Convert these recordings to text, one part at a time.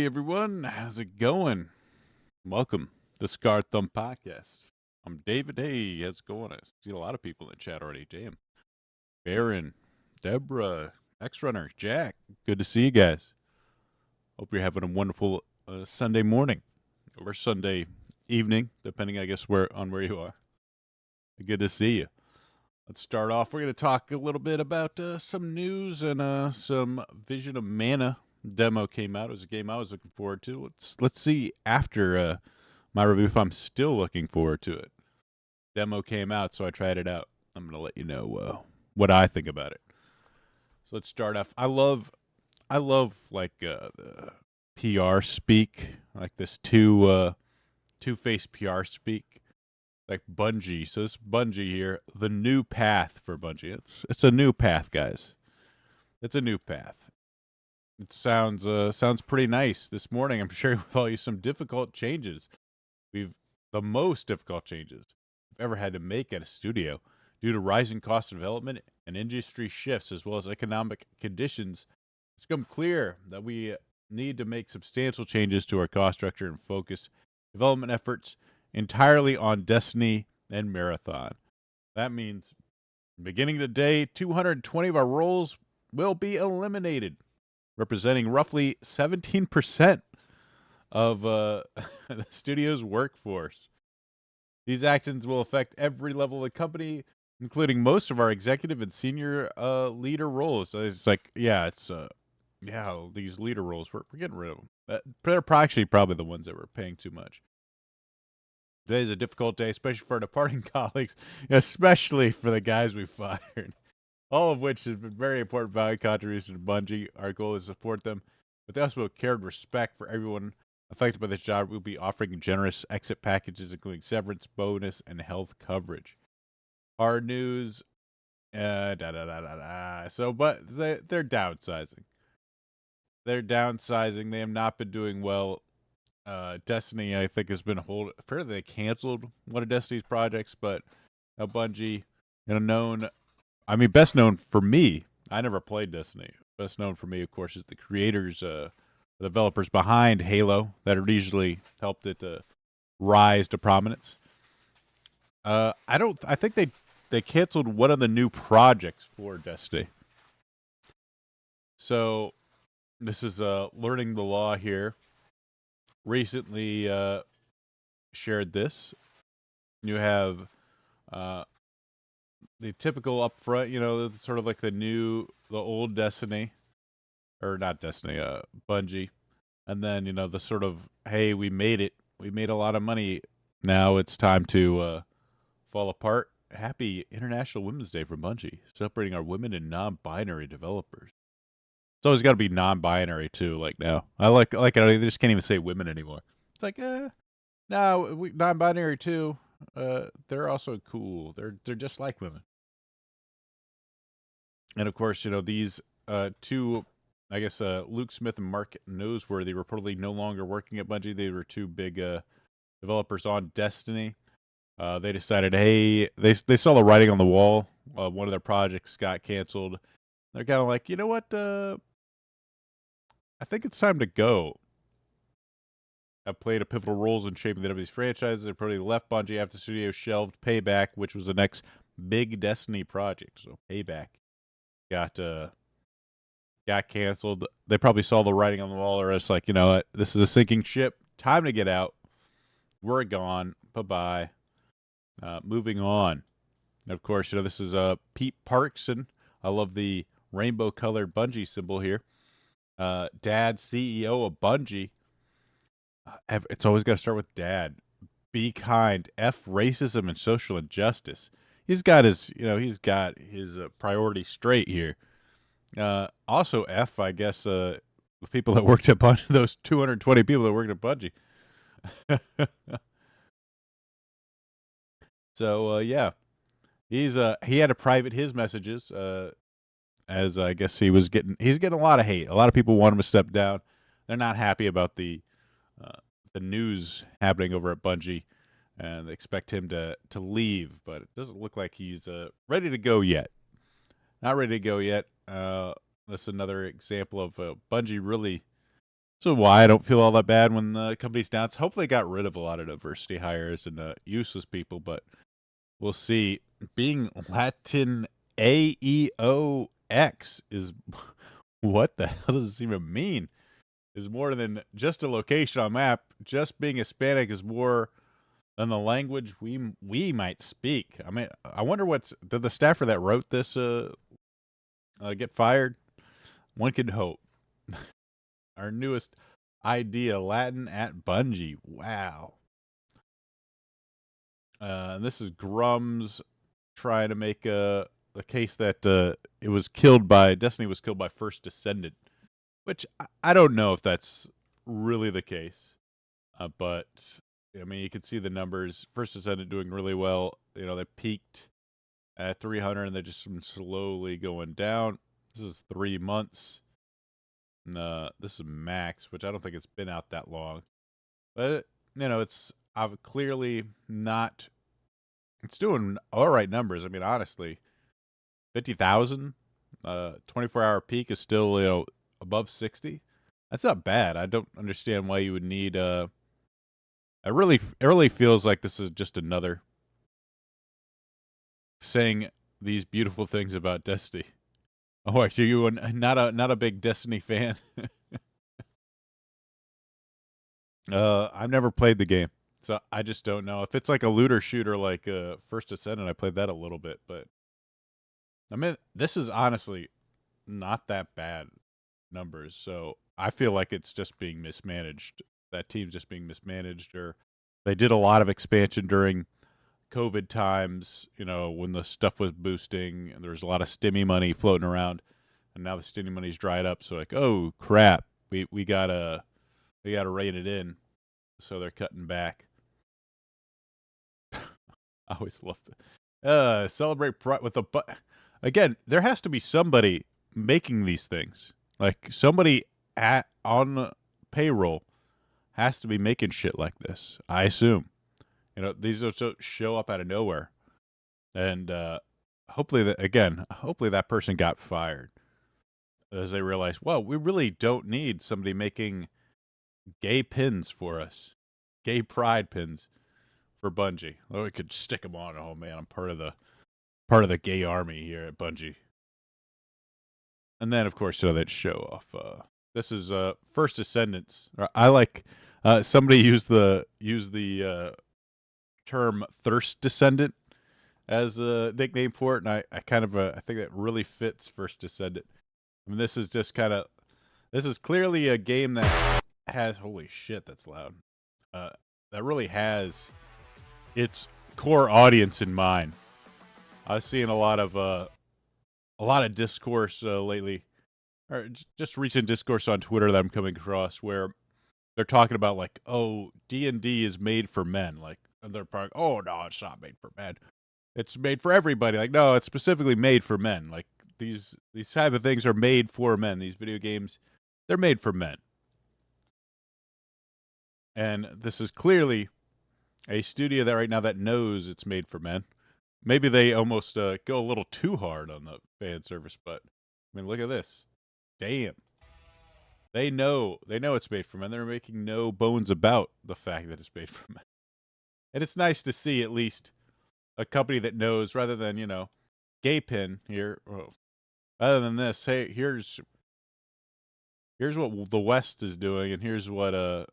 Hey everyone, how's it going? Welcome to Scar Thumb Podcast. I'm David. Hey, how's it going? I see a lot of people in the chat already. Damn. Baron, Deborah, X Runner, Jack. Good to see you guys. Hope you're having a wonderful Sunday morning or Sunday evening, depending, I guess, where you are. Good to see you. Let's start off. We're going to talk a little bit about some news and some Vision of Mana demo came out. It was a game I was looking forward to. Let's see after my review if I'm still looking forward to it. Demo came out, so I tried it out. I'm going to let you know what I think about it. So let's start off. I love like the PR speak, like this two-faced PR speak. Like Bungie. So this Bungie here, the new path for Bungie. It's a new path, guys. It's a new path. It sounds pretty nice. This morning, I'm sharing with all you some difficult changes. The most difficult changes we've ever had to make at a studio due to rising cost of development and industry shifts, as well as economic conditions. It's become clear that we need to make substantial changes to our cost structure and focus development efforts entirely on Destiny and Marathon. That means beginning today, 220 of our roles will be eliminated, representing roughly 17% of the studio's workforce. These actions will affect every level of the company, including most of our executive and senior leader roles. So it's like, these leader roles, we're getting rid of them. They're actually probably the ones that we're paying too much. Today is a difficult day, especially for our departing colleagues, especially for the guys we fired. All of which has been very important value contribution to Bungie. Our goal is to support them, but they also have care and respect for everyone affected by this job. We'll be offering generous exit packages, including severance, bonus, and health coverage. Hard news, but they're downsizing. They're downsizing. They have not been doing well. Destiny, I think, has been apparently they canceled one of Destiny's projects, but Bungie, best known for me. I never played Destiny. Best known for me, of course, is the creators, the developers behind Halo that have usually helped it rise to prominence. I think they canceled one of the new projects for Destiny. So this is learning the law here. Recently shared this. You have the typical upfront, sort of like the old Destiny, or not Destiny, Bungie, and then the sort of, hey, we made it, we made a lot of money, now it's time to fall apart. Happy International Women's Day for Bungie, celebrating our women and non-binary developers. It's always got to be non-binary too. Like now, I like they just can't even say women anymore. It's like, no, we non-binary too. They're also cool. They're just like women. And of course, these two, I guess, Luke Smith and Mark Noseworthy reportedly no longer working at Bungie. They were two big developers on Destiny. They decided, hey, they saw the writing on the wall. One of their projects got canceled. They're kind of like, you know what? I think it's time to go. Have played a pivotal roles in shaping the WWE's franchises. They probably left Bungie after the studio shelved Payback, which was the next big Destiny project. So Payback got canceled. They probably saw the writing on the wall, or it's like, this is a sinking ship. Time to get out. We're gone. Bye-bye. Moving on. And of course, this is Pete Parkson. I love the rainbow-colored Bungie symbol here. Dad, CEO of Bungie. It's always got to start with Dad. Be kind. F racism and social injustice. He's got his priorities straight here. Also F, I guess, the people that worked at Bungie, those 220 people that worked at Bungie. So yeah, he had to private his messages. As I guess he's getting a lot of hate. A lot of people want him to step down. They're not happy about the news happening over at Bungie, and they expect him to leave. But it doesn't look like he's ready to go yet. Not ready to go yet. That's another example of Bungie really So why I don't feel all that bad when the company's down. It's hopefully got rid of a lot of diversity hires and useless people, but we'll see. Being Latin AEOX is what the hell does this even mean? Is more than just a location on map. Just being Hispanic is more than the language we might speak. I mean, I wonder did the staffer that wrote this get fired? One could hope. Our newest idea, Latin at Bungie. Wow. This is Grums trying to make a case that it was killed by Destiny was killed by First Descendant, which I don't know if that's really the case. But I mean, you can see the numbers. First Descendant doing really well. You know, they peaked at 300 and they're just slowly going down. This is 3 months. This is max, which I don't think it's been out that long. But you know, I've clearly not. It's doing all right numbers. I mean, honestly, 50,000, 24-hour peak is still above 60. That's not bad. I don't understand why you would need. It really feels like this is just another saying these beautiful things about Destiny. Oh, are you not a big Destiny fan? I've never played the game, so I just don't know. If it's like a looter shooter like First Ascendant, I played that a little bit, but I mean, this is honestly not that bad numbers. So I feel like it's just being mismanaged. That team's just being mismanaged, or they did a lot of expansion during COVID times, when the stuff was boosting and there was a lot of stimmy money floating around, and now the stimmy money's dried up. So like, oh crap, we gotta rein it in. So they're cutting back. I always love it. Celebrate Pride with again. There has to be somebody making these things. Like somebody on payroll has to be making shit like this. I assume. These don't show up out of nowhere. And hopefully that person got fired as they realized, well, we really don't need somebody making gay pins for us, gay pride pins for Bungie. Oh, we could stick them on. Oh man, I'm part of the gay army here at Bungie. And then of course, that show off. This is First Descendants. I like somebody used the term Thirst Descendant as a nickname for it, and I think that really fits First Descendant. I mean, this is clearly a game that has, holy shit, that's loud. That really has its core audience in mind. I was seeing a lot of discourse lately, or just recent discourse on Twitter that I'm coming across where they're talking about like, oh, D&D is made for men, like, and they're probably, oh no, it's not made for men. It's made for everybody. Like, no, it's specifically made for men. Like these type of things are made for men. These video games, they're made for men. And this is clearly a studio that right now that knows it's made for men. Maybe they almost go a little too hard on the fan service, but I mean, look at this. Damn. They know it's made for men. They're making no bones about the fact that it's made for men. And it's nice to see at least a company that knows, rather than, gay pin here. Well, rather than this, hey, here's what the West is doing, and here's what the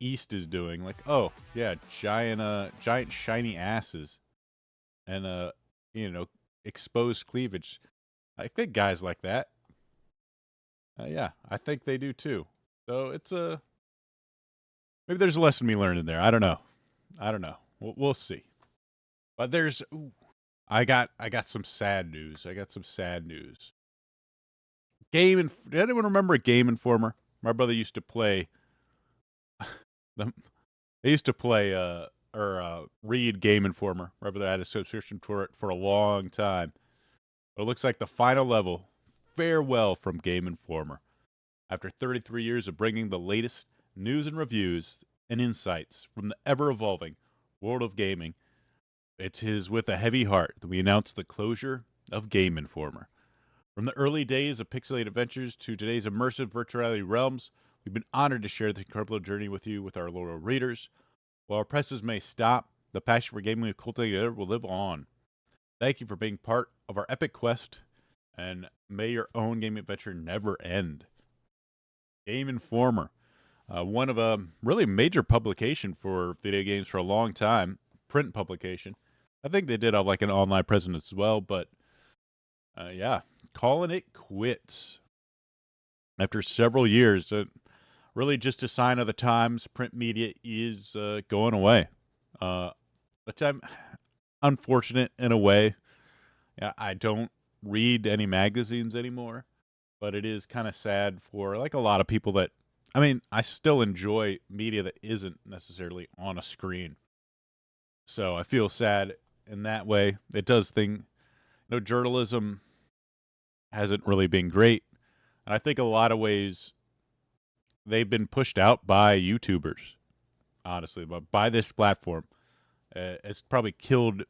East is doing. Like, oh yeah, giant shiny asses, and exposed cleavage. I think guys like that. Yeah, I think they do too. So it's maybe there's a lesson we learned in there. I don't know. We'll see. But I got some sad news. Did anyone remember Game Informer? My brother used to play. They used to play or read Game Informer. My brother had a subscription for it for a long time. But it looks like the final level. Farewell from Game Informer. After 33 years of bringing the latest news and reviews and insights from the ever-evolving world of gaming, it is with a heavy heart that we announce the closure of Game Informer. From the early days of pixelated adventures to today's immersive virtual reality realms, we've been honored to share the incredible journey with you with our loyal readers. While our presses may stop, the passion for gaming we've cultivated together will live on. Thank you for being part of our epic quest, and may your own gaming adventure never end. Game Informer, one of a really major publication for video games for a long time, print publication. I think they did have like an online presence as well, but yeah, calling it quits after several years. Really just a sign of the times. Print media is going away. Which I'm unfortunate in a way. Yeah, I don't read any magazines anymore, but it is kind of sad for like a lot of people that. I mean, I still enjoy media that isn't necessarily on a screen. So I feel sad in that way. It does thing. Journalism hasn't really been great, and I think a lot of ways they've been pushed out by YouTubers. Honestly, but by this platform, it's probably killed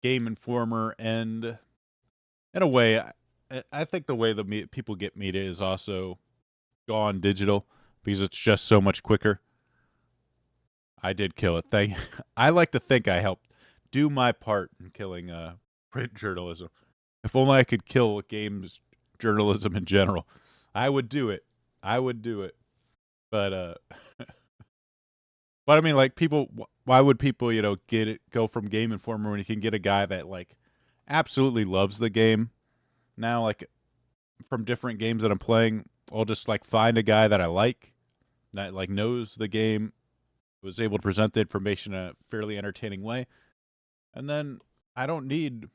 Game Informer, and in a way, I think the way people get media is also gone digital because it's just so much quicker. I did kill it. I like to think I helped do my part in killing print journalism. If only I could kill games journalism in general, I would do it. I would do it. But but I mean, like people, why would people, go from Game Informer when you can get a guy that like absolutely loves the game? Now, like from different games that I'm playing, I'll just like find a guy that I like, that like knows the game, was able to present the information in a fairly entertaining way, and then I don't need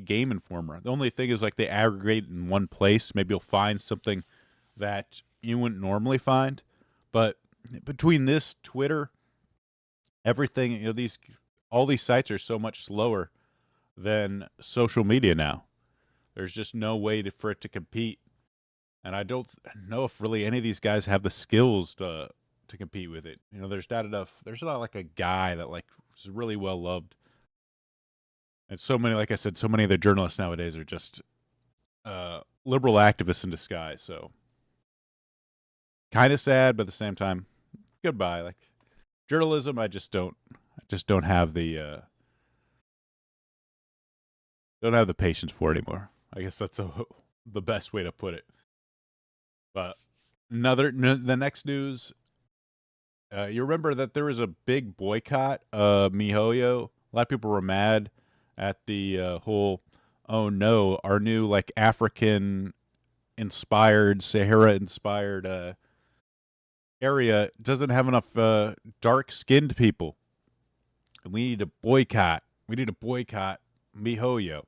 Game Informer. The only thing is like they aggregate in one place. Maybe you'll find something that you wouldn't normally find, but between this Twitter, everything, all these sites are so much slower than social media now. There's just no way for it to compete, and I don't know if really any of these guys have the skills to compete with it. There's not enough. There's not like a guy that like is really well loved, and so many, like I said, so many of the journalists nowadays are just liberal activists in disguise. So kind of sad, but at the same time, goodbye. Like journalism, I just don't have the patience for it anymore. I guess that's the best way to put it. But the next news, you remember that there was a big boycott of MiHoYo. A lot of people were mad at the whole, oh no, our new like African inspired, Sahara inspired area doesn't have enough dark skinned people. And we need to boycott. We need to boycott MiHoYo.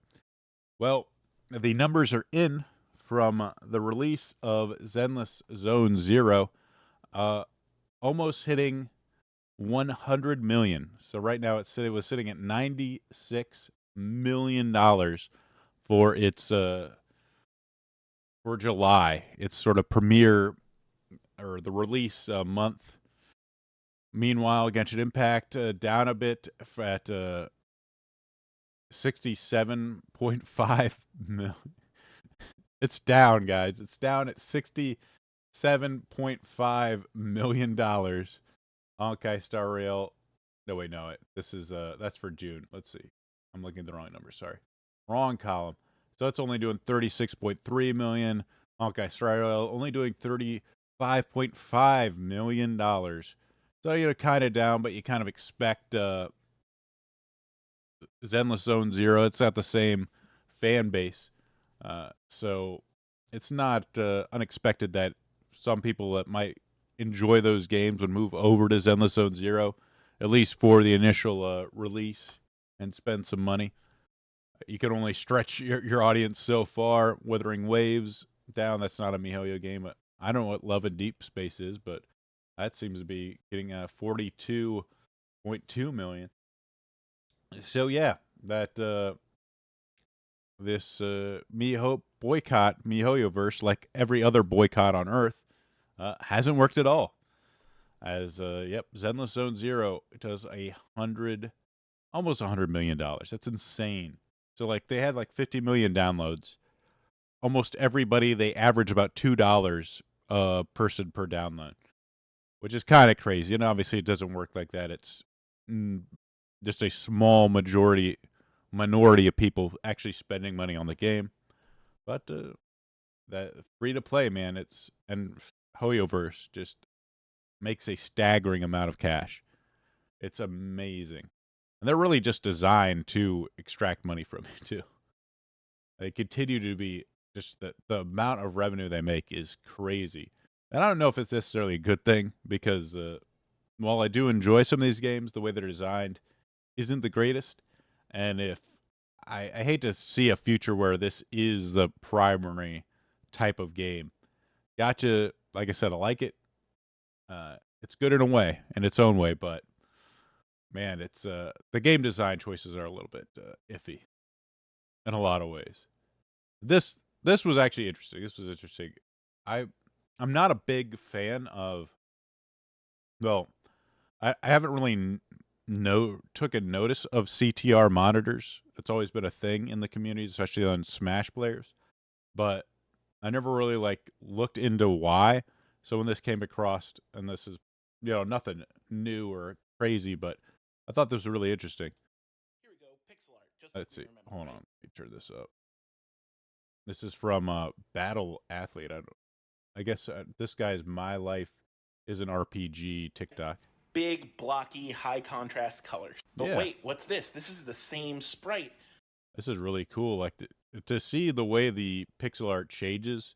Well, the numbers are in from the release of Zenless Zone Zero, almost hitting 100 million. So right now it was sitting at $96 million for its for July. Its sort of premiere or the release month. Meanwhile, Genshin Impact down a bit at 67.5 million. It's down, guys. It's down at $67.5 million. Honkai Star Rail. No, wait, no. This is that's for June. Let's see. I'm looking at the wrong number. Sorry. Wrong column. So it's only doing 36.3 million. Honkai Star Rail only doing $35.5 million. So, kind of down, but you kind of expect Zenless Zone Zero. It's got the same fan base. So it's not unexpected that some people that might enjoy those games would move over to Zenless Zone Zero, at least for the initial release, and spend some money. You can only stretch your audience so far. Wuthering Waves down. That's not a MiHoYo game. I don't know what Love and Deep Space is, but that seems to be getting 42.2 million. So yeah, that this boycott, MiHoYo verse, like every other boycott on Earth, hasn't worked at all. As Zenless Zone Zero does almost $100 million. That's insane. So like they had like 50 million downloads, almost everybody, they average about $2 a person per download, which is kind of crazy. And obviously, it doesn't work like that. It's mm, just a small minority of people actually spending money on the game. But that free to play, man, and Hoyoverse just makes a staggering amount of cash. It's amazing. And they're really just designed to extract money from you too. They continue to be just the amount of revenue they make is crazy. And I don't know if it's necessarily a good thing because while I do enjoy some of these games, the way they're designed isn't the greatest. And if I hate to see a future where this is the primary type of game. Gotcha. Like I said, I like it. It's good in a way, in its own way, but man, it's the game design choices are a little bit iffy in a lot of ways. This was actually interesting. This was interesting. I I'm not a big fan of. Well, I haven't really took a notice of CTR monitors. It's always been a thing in the community, especially on Smash players. But I never really like looked into why. So when this came across, and this is nothing new or crazy, but I thought this was really interesting. Here we go, pixel art. Just Let's like see. we remember, Hold right? on. Let me turn this up. This is from Battle Athlete. I guess this guy's My Life is an RPG TikTok. Big, blocky, high contrast colors. But Yeah. wait, what's this? This is the same sprite. This is really cool. Like to see the way the pixel art changes.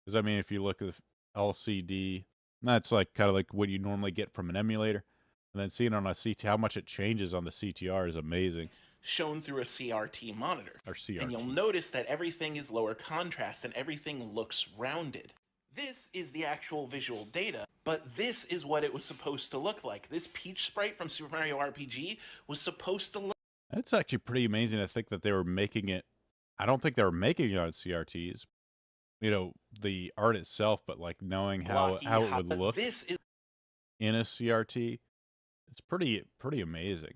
Because I mean, if you look at the LCD, that's like kind of like what you normally get from an emulator, and then seeing on a CT how much it changes on the CTR is amazing. Shown through a CRT monitor. Or CRT. And you'll notice that everything is lower contrast and everything looks rounded. This is the actual visual data, but this is what it was supposed to look like. This Peach sprite from Super Mario RPG was supposed to look. That's actually pretty amazing to think that they were making it. I don't think they were making it on CRTs. The art itself, but like knowing how it would look This is in a CRT, it's pretty amazing.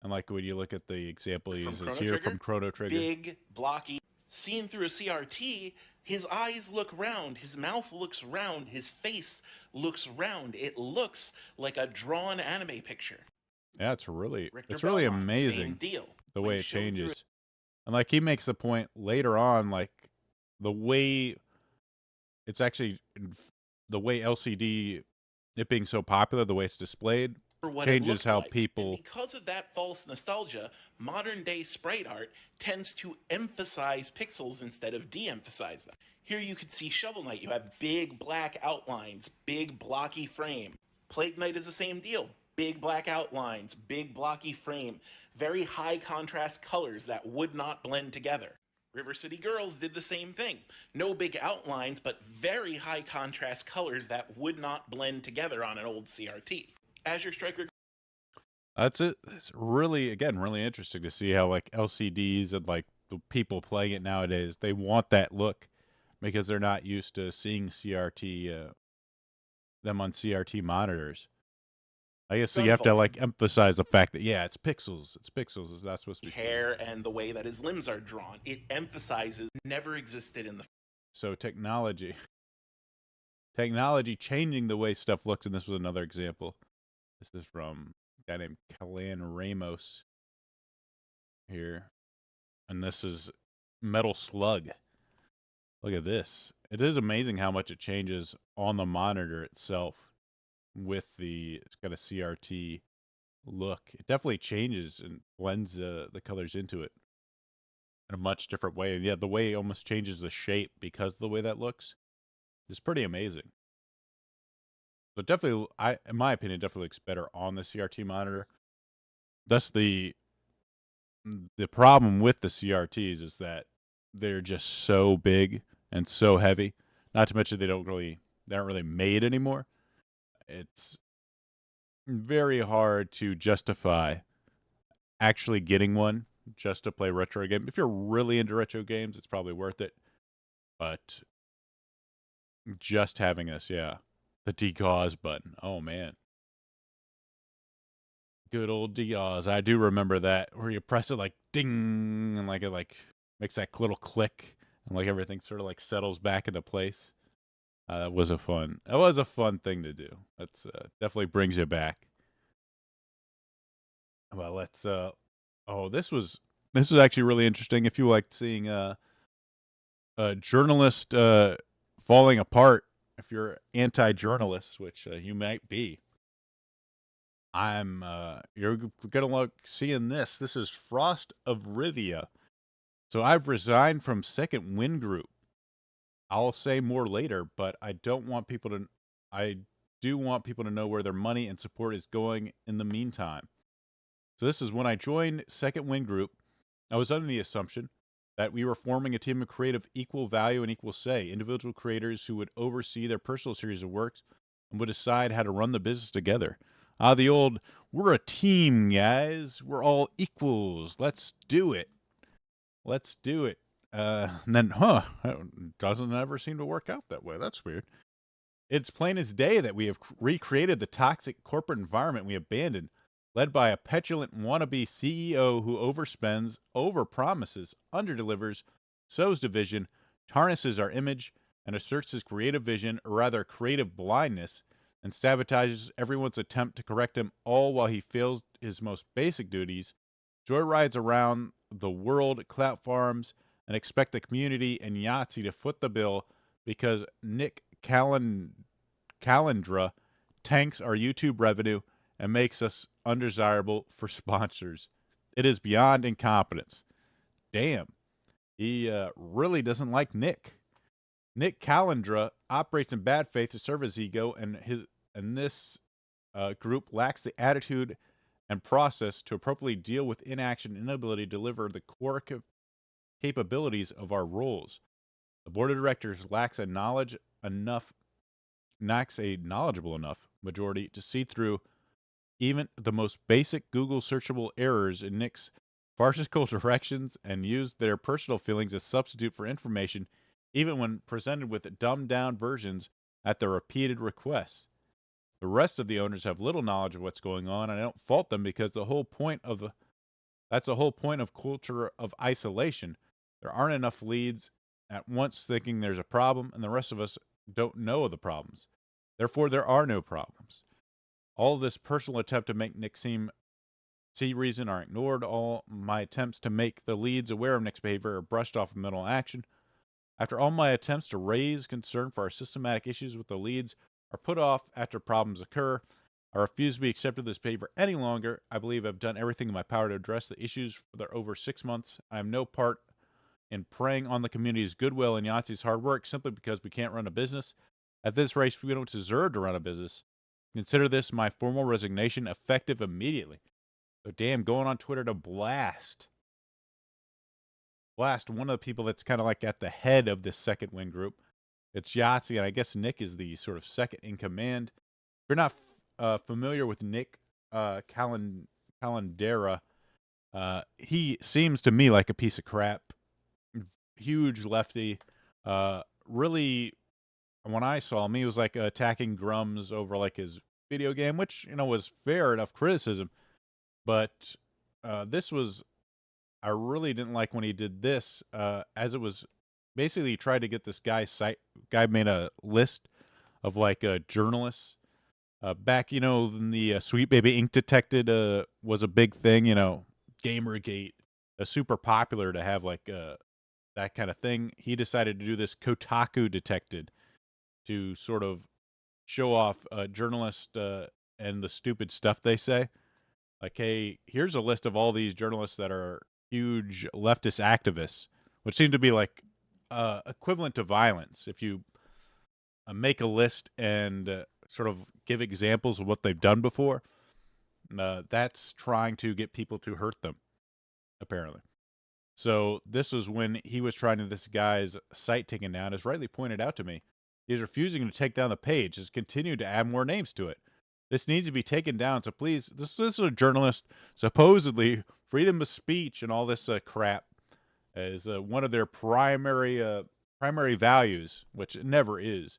And like when you look at the example he uses here from Chrono Trigger, big, blocky. Seen through a CRT, his eyes look round, his mouth looks round, his face looks round. It looks like a drawn anime picture. Yeah, it's really Belmont, amazing same deal. the way it changes. And like he makes the point later on, like the way it's actually the way LCD, it being so popular, the way it's displayed changes how people. And because of that false nostalgia, modern day sprite art tends to emphasize pixels instead of de-emphasize them. Here you could see Shovel Knight. You have big black outlines, big blocky frame. Plague Knight is the same deal. Big black outlines, big blocky frame, very high contrast colors that would not blend together. River City Girls did the same thing. No big outlines, but very high contrast colors that would not blend together on an old CRT. Azure Striker. That's it. It's really interesting to see how like LCDs and like the people playing it nowadays, they want that look because they're not used to seeing CRT them on CRT monitors. I guess so. You have to like emphasize the fact that it's pixels. It's pixels. It's not supposed to be hair and the way that his limbs are drawn. It emphasizes never existed in the. So technology changing the way stuff looks, and this was another example. This is from a guy named Callan Ramos here, and this is Metal Slug. Look at this. It is amazing how much it changes on the monitor itself with it's got a CRT look. It definitely changes and blends the colors into it in a much different way. And the way it almost changes the shape because of the way that looks is pretty amazing. So definitely, in my opinion, definitely looks better on the CRT monitor. That's the problem with the CRTs is that they're just so big and so heavy. Not to mention they aren't really made anymore. It's very hard to justify actually getting one just to play retro game. If you're really into retro games, it's probably worth it. But just having this, the degauss button. Oh man. Good old degauss. I do remember that where you press it like ding and like it like makes that little click and like everything sort of like settles back into place. That was a fun thing to do. That's definitely brings you back. Well, let's oh, this was actually really interesting. If you liked seeing a journalist falling apart, if you're anti-journalist, which you might be, you're gonna look seeing this. This is Frost of Rivia. So I've resigned from Second Wind Group. I'll say more later, but I do want people to know where their money and support is going in the meantime. So this is when I joined Second Wind Group. I was under the assumption that we were forming a team of creative equal value and equal say, individual creators who would oversee their personal series of works and would decide how to run the business together. The old, we're a team, guys. We're all equals. Let's do it. Let's do it. And then, it doesn't ever seem to work out that way. That's weird. It's plain as day that we have recreated the toxic corporate environment we abandoned, led by a petulant wannabe CEO who overspends, overpromises, underdelivers, sows division, tarnishes our image, and asserts his creative vision, or rather creative blindness, and sabotages everyone's attempt to correct him, all while he fails his most basic duties, joyrides around the world, clout farms, and expect the community and Yahtzee to foot the bill because Nick Calendra tanks our YouTube revenue and makes us undesirable for sponsors. It is beyond incompetence. Damn. He really doesn't like Nick. Nick Calendra operates in bad faith to serve his ego, and this group lacks the attitude and process to appropriately deal with inaction and inability to deliver the core capabilities of our roles. The board of directors lacks a knowledgeable enough majority to see through even the most basic Google searchable errors in Nick's farcical directions and use their personal feelings as substitute for information, even when presented with dumbed down versions at their repeated requests. The rest of the owners have little knowledge of what's going on, and I don't fault them because that's the whole point of culture of isolation. There aren't enough leads at once thinking there's a problem, and the rest of us don't know of the problems. Therefore, there are no problems. All of this personal attempt to make Nick see reason are ignored. All my attempts to make the leads aware of Nick's behavior are brushed off of mental action. After all my attempts to raise concern for our systematic issues with the leads are put off after problems occur, I refuse to be accepted in this paper any longer. I believe I've done everything in my power to address the issues for the over 6 months. I have no part in preying on the community's goodwill and Yahtzee's hard work simply because we can't run a business. At this rate, we don't deserve to run a business. Consider this my formal resignation effective immediately. So damn, going on Twitter to blast one of the people that's kind of like at the head of this Second Wind group. It's Yahtzee, and I guess Nick is the sort of second in command. If you're not familiar with Nick Calendera, he seems to me like a piece of crap. Huge lefty. Really, when I saw him, he was like attacking Grums over like his video game, which was fair enough criticism. But this was, I really didn't like when he did this, as it was basically he tried to get this guy's site. Guy made a list of like journalists. Back, when the Sweet Baby Ink Detected was a big thing, Gamergate, super popular to have like that kind of thing. He decided to do this Kotaku Detected to sort of show off journalists and the stupid stuff they say. Like, hey, here's a list of all these journalists that are huge leftist activists, which seem to be like equivalent to violence. If you make a list and sort of give examples of what they've done before, that's trying to get people to hurt them, apparently. So this was when he was trying to this guy's site taken down. As rightly pointed out to me, he's refusing to take down the page. Has continued to add more names to it. This needs to be taken down. So please, this is a journalist, supposedly freedom of speech and all this crap is one of their primary values, which it never is.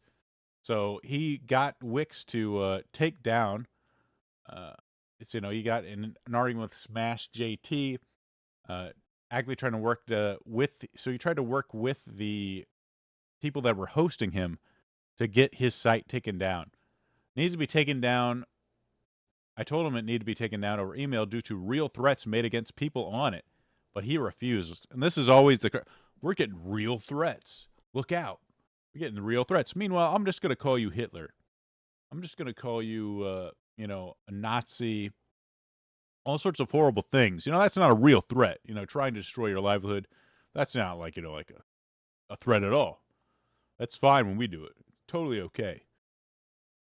So he got Wix to take down. He got in an argument with Smash JT. actively trying to work so he tried to work with the people that were hosting him to get his site taken down. It needs to be taken down. I told him it needed to be taken down over email due to real threats made against people on it, but he refused. And this is always we're getting real threats. Look out. We're getting real threats. Meanwhile, I'm just going to call you Hitler. I'm just going to call you, a Nazi, all sorts of horrible things. That's not a real threat. Trying to destroy your livelihood, that's not like, like a threat at all. That's fine when we do it. It's totally okay.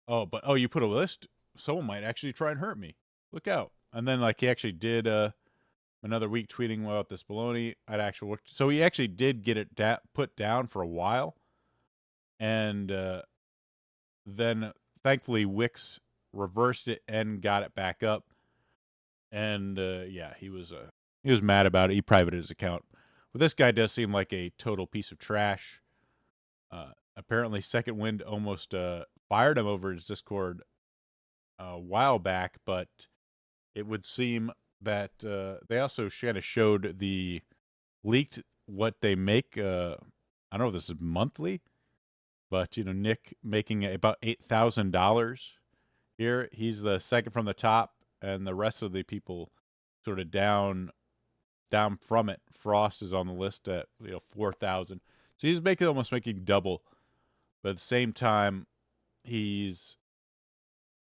Oh, you put a list? Someone might actually try and hurt me. Look out. And then, like, he actually did another week tweeting about this baloney. So he actually did get it put down for a while. And then, thankfully, Wix reversed it and got it back up. And, yeah, he was mad about it. He privated his account. But this guy does seem like a total piece of trash. Apparently, Second Wind almost fired him over his Discord a while back, but it would seem that they also kind of showed the leaked what they make. I don't know if this is monthly, but Nick making about $8,000 here. He's the second from the top, and the rest of the people sort of down from it. Frost is on the list at 4,000. So he's almost making double, but at the same time, he's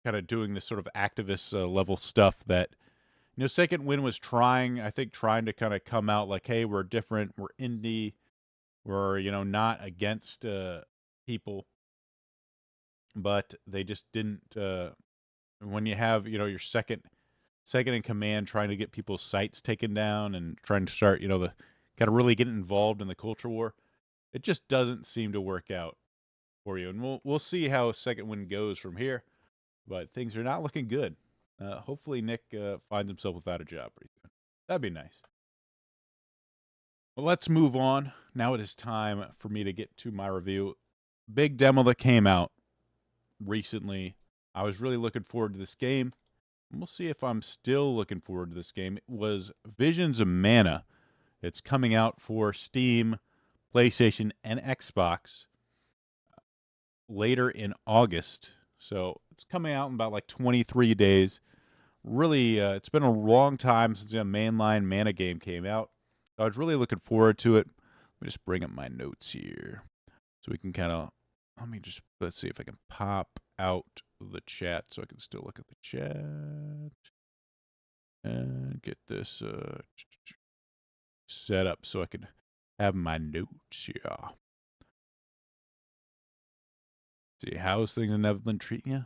kind of doing this sort of activist level stuff that Second Wind was trying to kind of come out like, hey, we're different, we're indie, we're not against people, but they just didn't. When you have your second in command trying to get people's sites taken down and trying to start the kind of really getting involved in the culture war, it just doesn't seem to work out for you. And we'll see how Second Wind goes from here. But things are not looking good. Hopefully Nick finds himself without a job pretty soon. That'd be nice. Well, let's move on. Now it is time for me to get to my review. Big demo that came out recently. I was really looking forward to this game. We'll see if I'm still looking forward to this game. It was Visions of Mana. It's coming out for Steam, PlayStation, and Xbox later in August. So it's coming out in about like 23 days. Really, it's been a long time since a mainline Mana game came out. So I was really looking forward to it. Let me just bring up my notes here so we can kind of, let's see if I can pop out the chat so I can still look at the chat and get this set up so I can have my notes here. See, how's things in Netherlands treating you?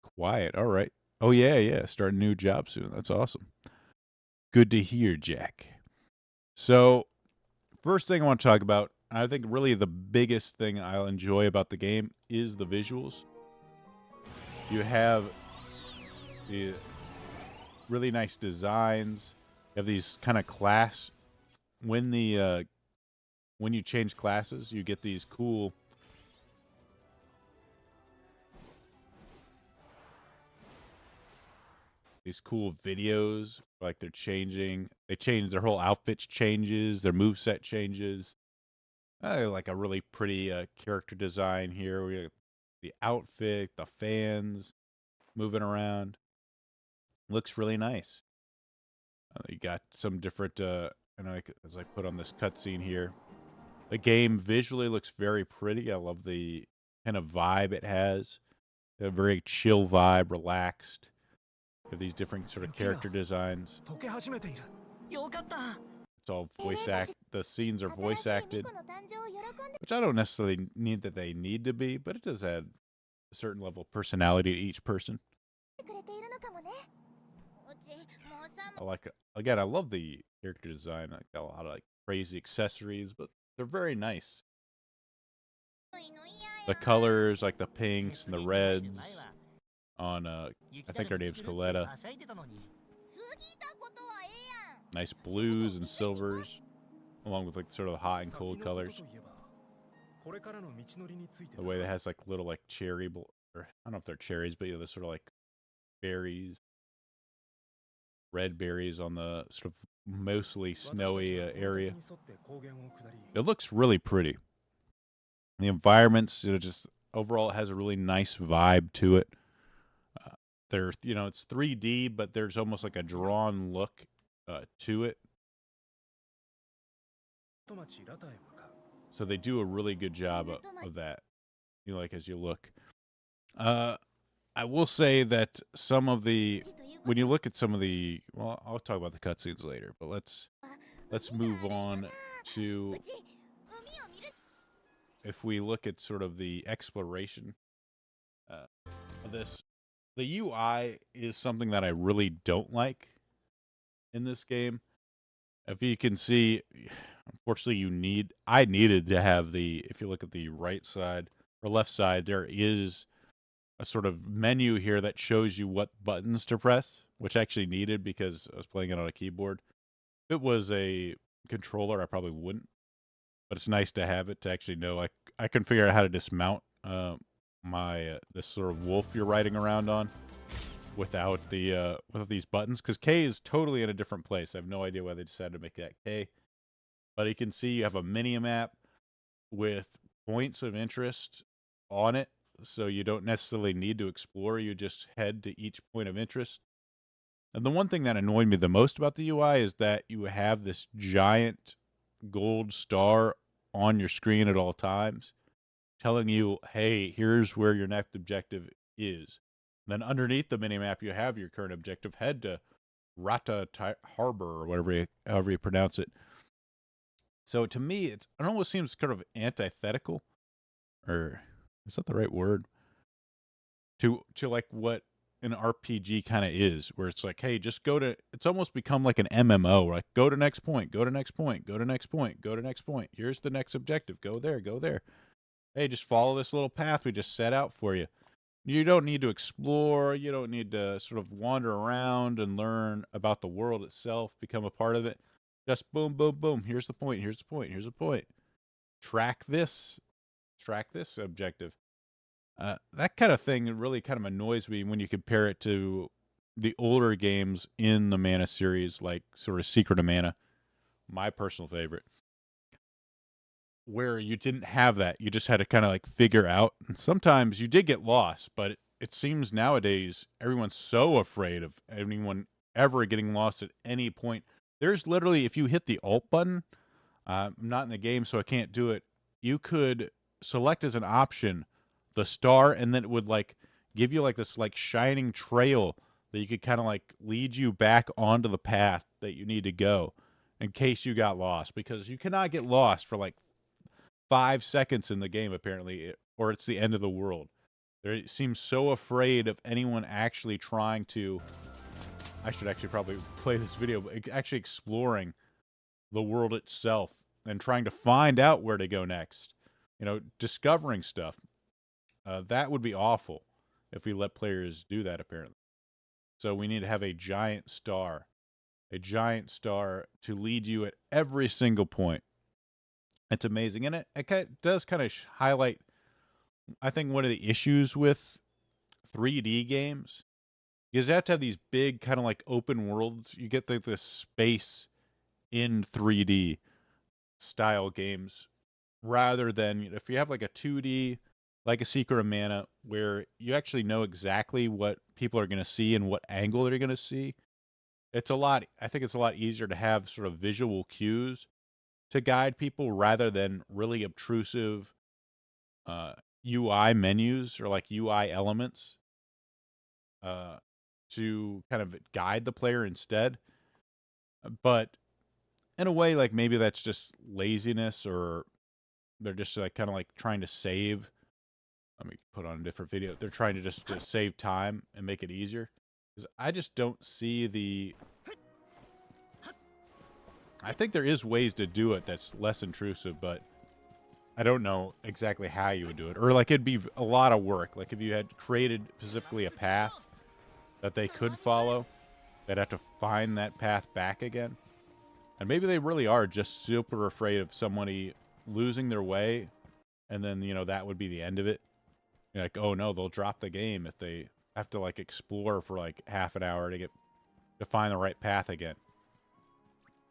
Quiet. All right. Oh, yeah. Start a new job soon. That's awesome. Good to hear, Jack. So, first thing I want to talk about, I think really the biggest thing I'll enjoy about the game is the visuals. You have the really nice designs. You have these kind of class. When you change classes, you get these cool videos, like they change their whole outfits changes, their moveset changes. Like a really pretty character design here. We have the outfit, the fans moving around. Looks really nice. You got some different, as I put on this cutscene here, the game visually looks very pretty. I love the kind of vibe it has. A very chill vibe, relaxed. You have these different sort of character designs. It's all the scenes are voice acted, which I don't necessarily need that they need to be, but it does add a certain level of personality to each person. I love the character design. I got a lot of like crazy accessories, but they're very nice. The colors, like the pinks and the reds on I think her name's Coletta. Nice blues and silvers, along with like sort of hot and cold colors. The way that has like little like cherry, or I don't know if they're cherries, but the sort of like berries. red berries on the sort of mostly snowy area. It looks really pretty. The environments, just overall it has a really nice vibe to it. There, it's 3D, but there's almost like a drawn look to it. So they do a really good job of that. Like as you look. I will say that when you look at some of the, well, I'll talk about the cutscenes later, but let's move on to, if we look at sort of the exploration of this. The UI is something that I really don't like in this game. If you can see, unfortunately, I needed to have if you look at the right side or left side, there is a sort of menu here that shows you what buttons to press, which I actually needed because I was playing it on a keyboard. If it was a controller, I probably wouldn't, but it's nice to have it to actually know. I can figure out how to dismount this sort of wolf you're riding around on without these buttons, because K is totally in a different place. I have no idea why they decided to make that K, but you can see you have a mini map with points of interest on it, so you don't necessarily need to explore. You just head to each point of interest. And the one thing that annoyed me the most about the UI is that you have this giant gold star on your screen at all times, telling you, hey, here's where your next objective is. And then underneath the minimap, you have your current objective. Head to Rata Harbor, or however you pronounce it. So to me, it almost seems kind of antithetical, or is that the right word? To like what an RPG kind of is, where it's like, hey, just go to. It's almost become like an MMO, like go to next point, go to next point, go to next point, go to next point. Here's the next objective. Go there, go there. Hey, just follow this little path we just set out for you. You don't need to explore. You don't need to sort of wander around and learn about the world itself, become a part of it. Just boom, boom, boom. Here's the point. Here's the point. Here's the point. Track this objective. That kind of thing really kind of annoys me when you compare it to the older games in the Mana series, like sort of Secret of Mana, my personal favorite, where you didn't have that. You just had to kind of like figure out. And sometimes you did get lost, but it seems nowadays everyone's so afraid of anyone ever getting lost at any point. There's literally, if you hit the Alt button, I'm not in the game, so I can't do it. You could select as an option the star, and then it would like give you like this like shining trail that you could kind of like lead you back onto the path that you need to go in case you got lost, because you cannot get lost for like 5 seconds in the game apparently, or it's the end of the world. They seem so afraid of anyone actually trying to. I should actually probably play this video, but actually exploring the world itself and trying to find out where to go next. Discovering stuff. That would be awful if we let players do that, apparently. So we need to have a giant star to lead you at every single point. It's amazing. And it does kind of highlight, I think, one of the issues with 3D games. Because you have to have these big kind of like open worlds. You get this space in 3D style games, rather than if you have like a 2D, like a Secret of Mana, where you actually know exactly what people are going to see and what angle they're going to see. I think it's a lot easier to have sort of visual cues to guide people rather than really obtrusive UI menus or like UI elements to kind of guide the player instead. But in a way, like maybe that's just laziness, or they're just like kind of like trying to save. Let me put on a different video. They're trying to just to save time and make it easier. Because I just don't see I think there is ways to do it that's less intrusive, but I don't know exactly how you would do it. Or like it'd be a lot of work. Like if you had created specifically a path that they could follow, they'd have to find that path back again. And maybe they really are just super afraid of somebody losing their way, and then, that would be the end of it. Like, oh no, they'll drop the game if they have to like explore for like half an hour to get to find the right path again.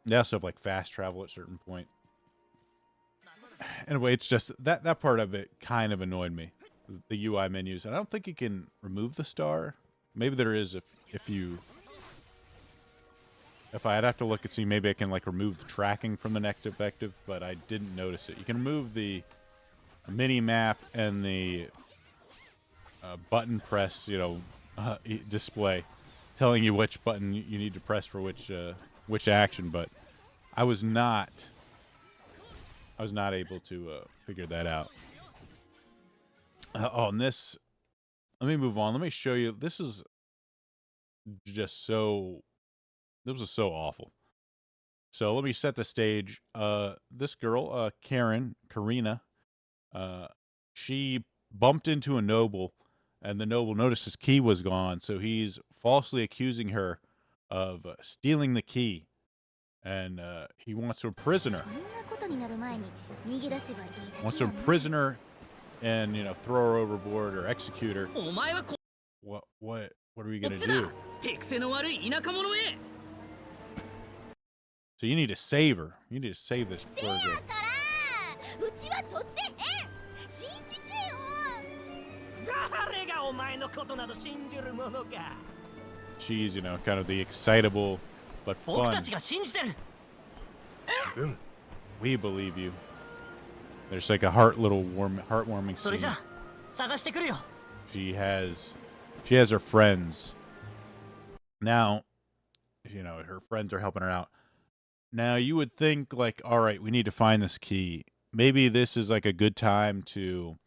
They also have like fast travel at certain points. Anyway, it's just that part of it kind of annoyed me. The UI menus, and I don't think you can remove the star. Maybe there is if I'd have to look and see, maybe I can like remove the tracking from the next objective, but I didn't notice it. You can remove the mini map and the button press, display, telling you which button you need to press for which action. But I was not able to figure that out. And this, let me move on. Let me show you. This is just so. This was so awful. So let me set the stage. This girl, Karina, she bumped into a noble, and the noble noticed his key was gone, so he's falsely accusing her of stealing the key, and he wants to imprison her. Wants to imprison her and throw her overboard or execute her. What are we gonna do? So you need to save her. You need to save this poor girl. She's, kind of the excitable but fun. We believe you. There's like a heartwarming scene. She has her friends. Now, her friends are helping her out. Now, you would think, like, all right, we need to find this key. Maybe this is, like, a good time to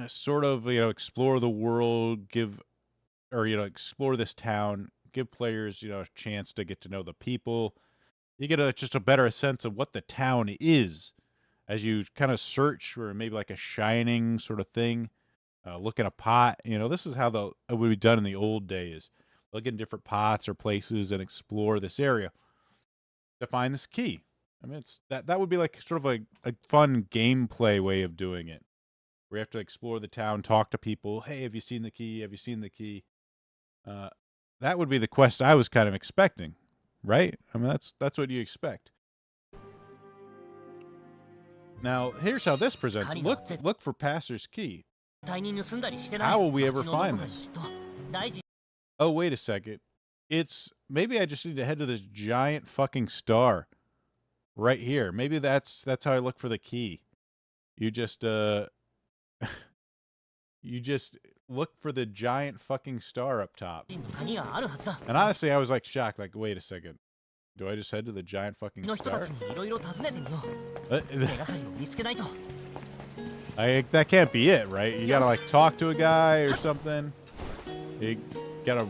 sort of, explore the world, explore this town, give players, a chance to get to know the people. You get just a better sense of what the town is as you kind of search for maybe, like, a shining sort of thing. Look in a pot. This is how it would be done in the old days. Look in different pots or places and explore this area to find this key. I mean, that would be like sort of like a fun gameplay way of doing it. We have to explore the town, talk to people. Hey, have you seen the key? Have you seen the key? That would be the quest I was kind of expecting, right? I mean, that's what you expect. Now, here's how this presents. Look for Passer's key. How will we ever find this? Oh, wait a second. Maybe I just need to head to this giant fucking star right here. Maybe that's how I look for the key. You just look for the giant fucking star up top. And honestly, I was like shocked. Like, wait a second. Do I just head to the giant fucking star? That can't be it, right? You gotta like talk to a guy or something. You gotta,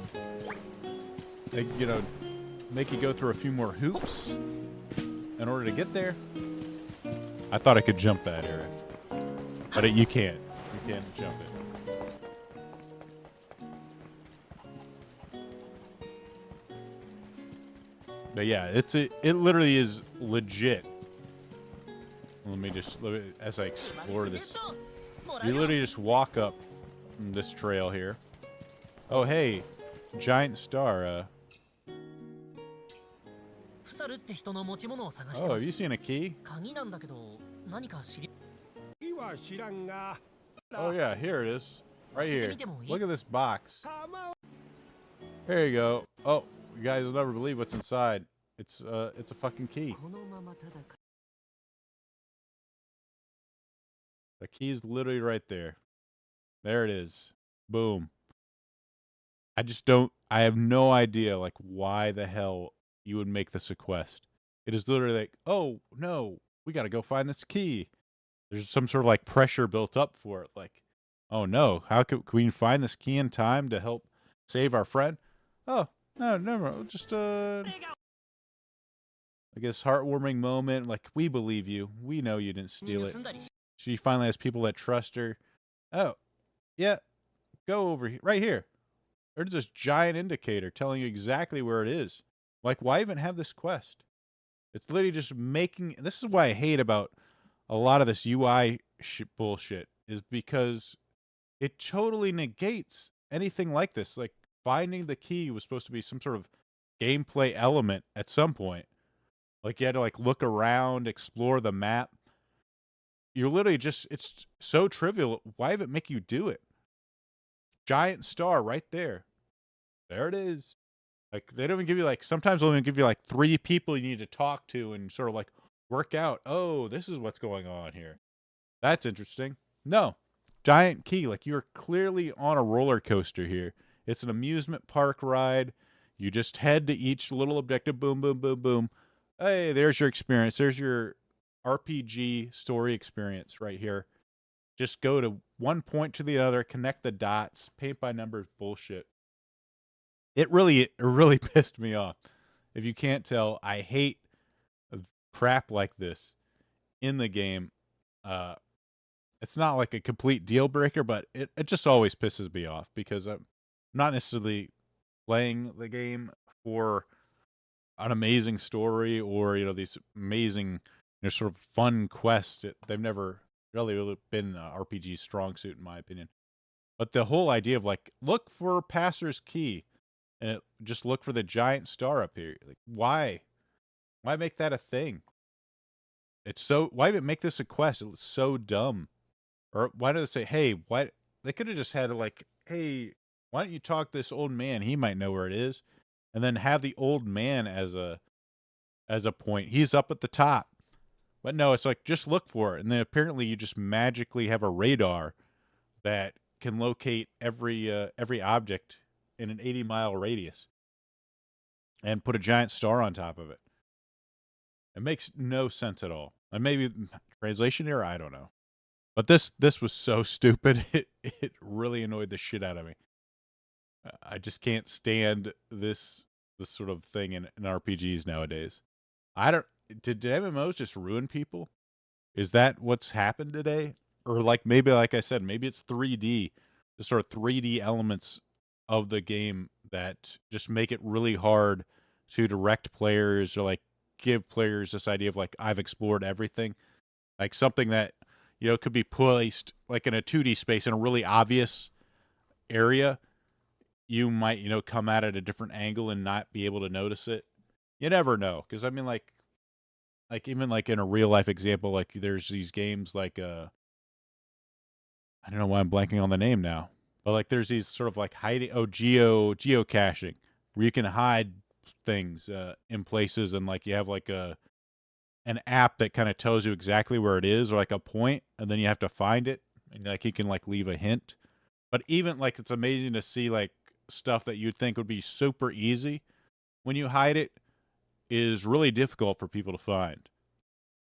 make you go through a few more hoops in order to get there. I thought I could jump that area, but you can't. You can't jump it. But yeah, it literally is legit. As I explore this, you literally just walk up this trail here. Oh, hey, giant star. Oh, have you seen a key? Oh yeah, here it is. Right here. Look at this box. There you go. Oh, you guys will never believe what's inside. It's a fucking key. The key is literally right there. There it is. Boom. I have no idea, like, why the hell you would make this a quest. It is literally like, oh, no, we got to go find this key. There's some sort of, like, pressure built up for it. Like, oh, no, how can we find this key in time to help save our friend? Oh, no, never. Just, I guess, heartwarming moment. Like, we believe you. We know you didn't steal it. She finally has people that trust her. Oh, yeah, go over here, right here. There's this giant indicator telling you exactly where it is. Like, why even have this quest? It's literally just making... This is why I hate about a lot of this UI bullshit, is because it totally negates anything like this. Like, finding the key was supposed to be some sort of gameplay element at some point. Like you had to like look around, explore the map. You're literally just, it's so trivial. Why even make you do it? Giant star right there. There it is. Like they don't even give you like, sometimes they'll even give you like 3 people you need to talk to and sort of like work out. Oh, this is what's going on here. That's interesting. No, giant key. Like you're clearly on a roller coaster here. It's an amusement park ride. You just head to each little objective. Boom, boom, boom, boom. Hey, there's your experience. There's your RPG story experience right here. Just go to one point to the other, connect the dots, paint by numbers bullshit. It really pissed me off. If you can't tell, I hate crap like this in the game. It's not like a complete deal breaker, but it just always pisses me off because I'm not necessarily playing the game for an amazing story or, you know, these amazing, you know, sort of fun quests. They've never really been RPG's strong suit, in my opinion. But the whole idea of like, look for Passer's Key and just look for the giant star up here. Like, why? Why make that a thing? It's so, why even make this a quest? It's so dumb. Or why do they say, hey, why? They could have just had like, hey, why don't you talk to this old man? He might know where it is. And then have the old man as a point. He's up at the top. But no, it's like, just look for it. And then apparently you just magically have a radar that can locate every object in an 80-mile radius and put a giant star on top of it. It makes no sense at all. And maybe translation error, I don't know. But this was so stupid. It really annoyed the shit out of me. I just can't stand this sort of thing in RPGs nowadays. I don't. Did MMOs just ruin people? Is that what's happened today? Or like maybe, like I said, maybe it's 3D, the sort of 3D elements of the game that just make it really hard to direct players or like give players this idea of like, I've explored everything. Like something that, you know, could be placed like in a 2D space in a really obvious area. You might, you know, come at it at a different angle and not be able to notice it. You never know. Because I mean, like even like in a real life example, like there's these games like I don't know why I'm blanking on the name now, but like there's these sort of like hiding, geocaching, where you can hide things in places, and like you have like an app that kind of tells you exactly where it is, or like a point, and then you have to find it, and like you can like leave a hint. But even like it's amazing to see like stuff that you'd think would be super easy when you hide it is really difficult for people to find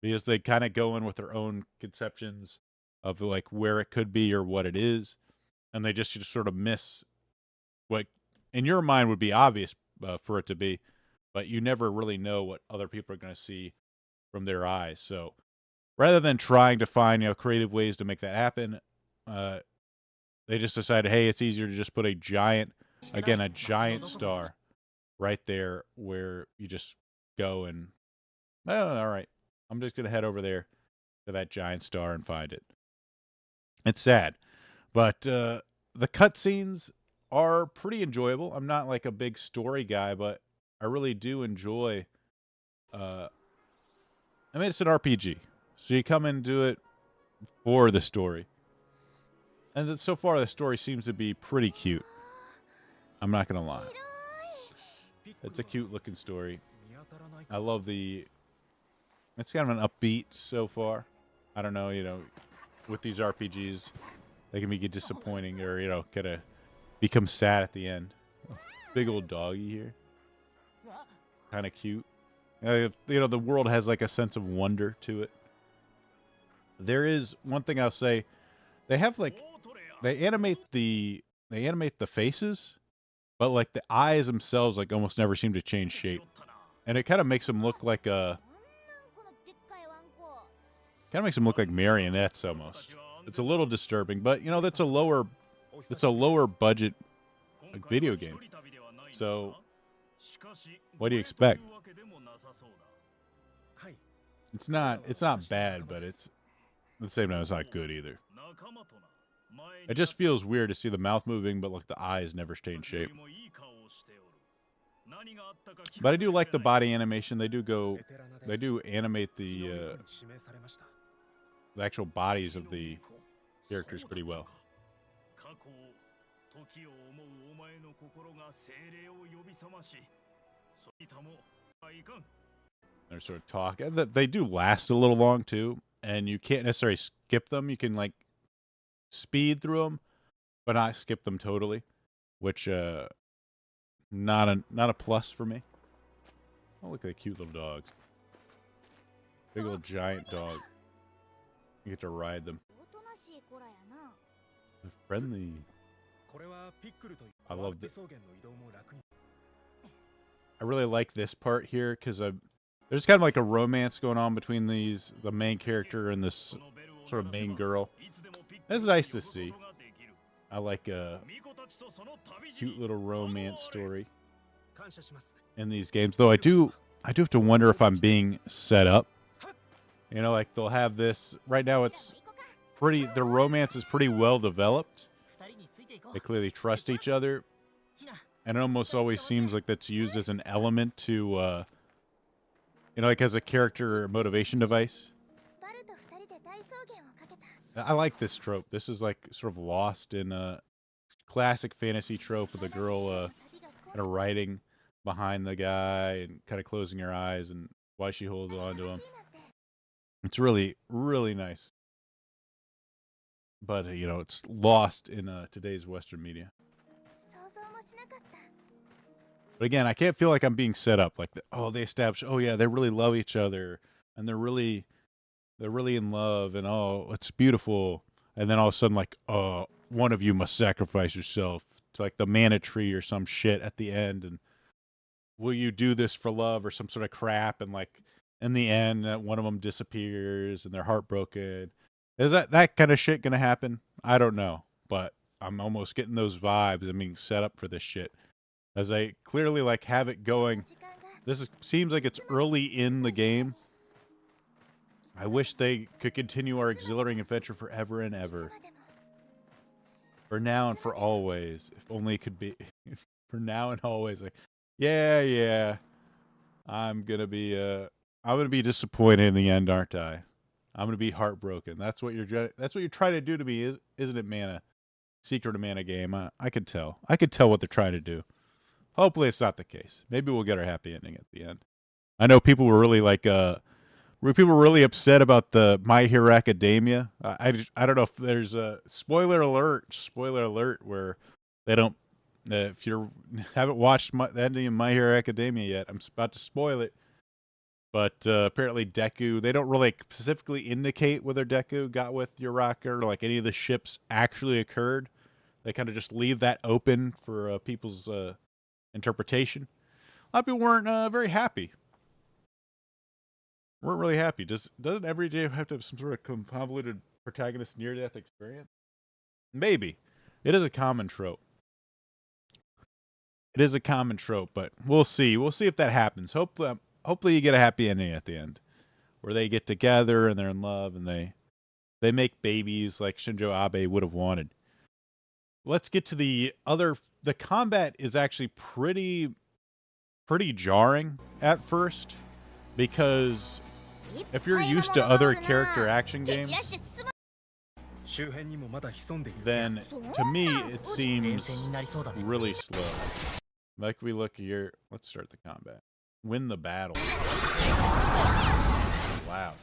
because they kind of go in with their own conceptions of like where it could be or what it is, and they just sort of miss what in your mind would be obvious for it to be, but you never really know what other people are going to see from their eyes. So rather than trying to find, you know, creative ways to make that happen, they just decided, hey, it's easier to just put a giant star right there where you just go and, oh, all right, I'm just going to head over there to that giant star and find it. It's sad, but the cutscenes are pretty enjoyable. I'm not like a big story guy, but I really do enjoy. I mean, it's an RPG, so you come into it for the story, and so far the story seems to be pretty cute. I'm not gonna lie, it's a cute looking story. I love the. It's kind of an upbeat so far. I don't know, you know, with these RPGs, they can be disappointing or, you know, kind of become sad at the end. Big old doggy here. Kind of cute. You know, the world has like a sense of wonder to it. There is one thing I'll say. They have like, they animate the faces, but like the eyes themselves like almost never seem to change shape. And it kind of makes them look like marionettes almost. It's a little disturbing, but you know, that's a lower budget like, video game. So what do you expect? It's not bad, but it's at the same time it's not good either. It just feels weird to see the mouth moving, but like the eyes never change shape. But I do like the body animation. They do animate the actual bodies of the characters pretty well. They're sort of talk. They do last a little long too, and you can't necessarily skip them. You can like speed through them, but not skip them totally, which not a plus for me. Oh, look at the cute little dogs. Big old giant dog. You get to ride them. They're friendly. I love this. I really like this part here because there's kind of like a romance going on between the main character and this sort of main girl. It's nice to see. I like a cute little romance story in these games, though I do have to wonder if I'm being set up. You know, like they'll have this right now. It's pretty. Their romance is pretty well developed. They clearly trust each other, and it almost always seems like that's used as an element to, you know, like as a character motivation device. I like this trope. This is like sort of lost in a classic fantasy trope with a girl kind of riding behind the guy and kind of closing her eyes and why she holds on to him. It's really, really nice. But, you know, it's lost in today's Western media. But again, I can't feel like I'm being set up. Like, oh, they established, oh yeah, they really love each other, and they're really in love, and oh, it's beautiful. And then all of a sudden, like, oh, one of you must sacrifice yourself to like the mana tree or some shit at the end, and will you do this for love or some sort of crap? And like in the end, one of them disappears and they're heartbroken. Is that kind of shit gonna happen? I don't know, but I'm almost getting those vibes. I'm being set up for this shit, as I clearly like have it going. Seems like it's early in the game. I wish they could continue our exhilarating adventure forever and ever. For now and for always. If only it could be for now and always. Like, yeah. I'm gonna be disappointed in the end, aren't I? I'm gonna be heartbroken. That's what you're trying to do to me, isn't it, Mana? Secret of Mana game. I could tell. I could tell what they're trying to do. Hopefully it's not the case. Maybe we'll get our happy ending at the end. I know people were really like people were really upset about the My Hero Academia. I don't know if there's a spoiler alert where they don't. If you haven't watched the ending of My Hero Academia yet, I'm about to spoil it. But apparently Deku, they don't really specifically indicate whether Deku got with Uraka or like any of the ships actually occurred. They kind of just leave that open for people's interpretation. A lot of people weren't very happy. Weren't really happy. Doesn't every game have to have some sort of convoluted protagonist near-death experience? Maybe. It is a common trope. But we'll see. We'll see if that happens. Hopefully you get a happy ending at the end, where they get together and they're in love and they make babies like Shinjo Abe would have wanted. Let's get to the combat is actually pretty jarring at first, because if you're used to other character action games, then to me it seems really slow. Like we look here, let's start the combat. Win the battle. Wow.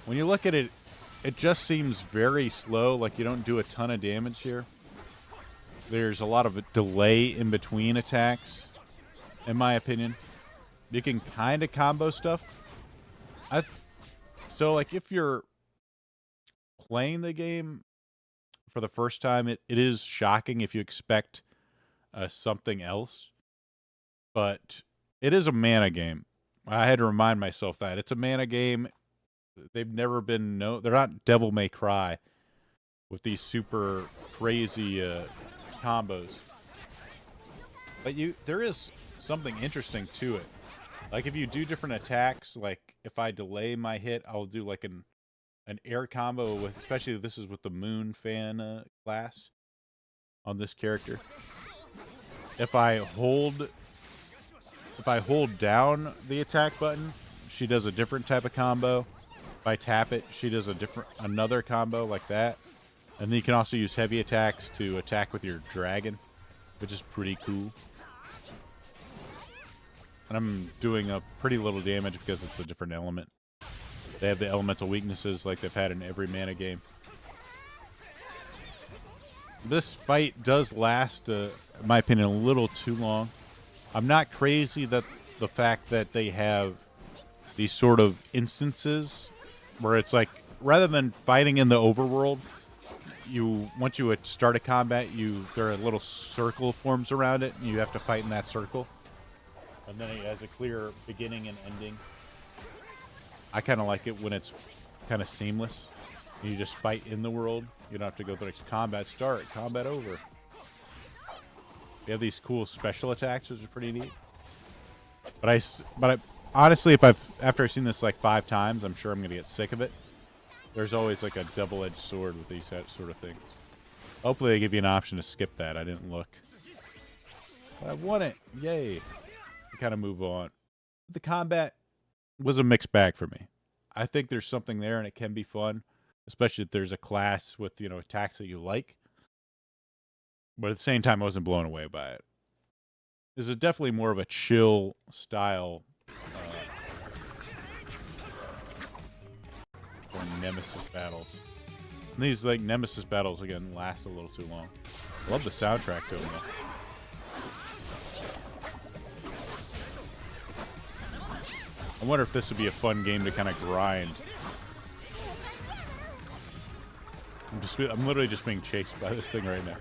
When you look at it, it just seems very slow, like you don't do a ton of damage here. There's a lot of delay in between attacks, in my opinion. You can kind of combo stuff. So, like, if you're playing the game for the first time, it is shocking if you expect something else. But it is a mana game. I had to remind myself that. It's a mana game. They've never been they're not Devil May Cry with these super crazy combos. But there is something interesting to it. Like if you do different attacks, like if I delay my hit, I'll do like an air combo with, especially this is with the Moon fan class on this character. If I hold down the attack button, she does a different type of combo. If I tap it, she does another combo like that. And then you can also use heavy attacks to attack with your dragon, which is pretty cool. And I'm doing a pretty little damage because it's a different element. They have the elemental weaknesses like they've had in every mana game. This fight does last, in my opinion, a little too long. I'm not crazy that the fact that they have these sort of instances where it's like, rather than fighting in the overworld, once you start a combat, there are a little circle forms around it, and you have to fight in that circle. And then it has a clear beginning and ending. I kind of like it when it's kind of seamless. You just fight in the world. You don't have to go through combat start, combat over. They have these cool special attacks, which is pretty neat. But honestly, after I've seen this like 5 times, I'm sure I'm gonna get sick of it. There's always like a double-edged sword with these sort of things. Hopefully, they give you an option to skip that. I didn't look. But I won it! Yay! Kind of move on. The combat was a mixed bag for me. I think there's something there, and it can be fun, especially if there's a class with attacks that you like. But at the same time, I wasn't blown away by it. This is definitely more of a chill style for Nemesis battles. And these like Nemesis battles again last a little too long. I love the soundtrack to them though. I wonder if this would be a fun game to kind of grind. I'm literally just being chased by this thing right now.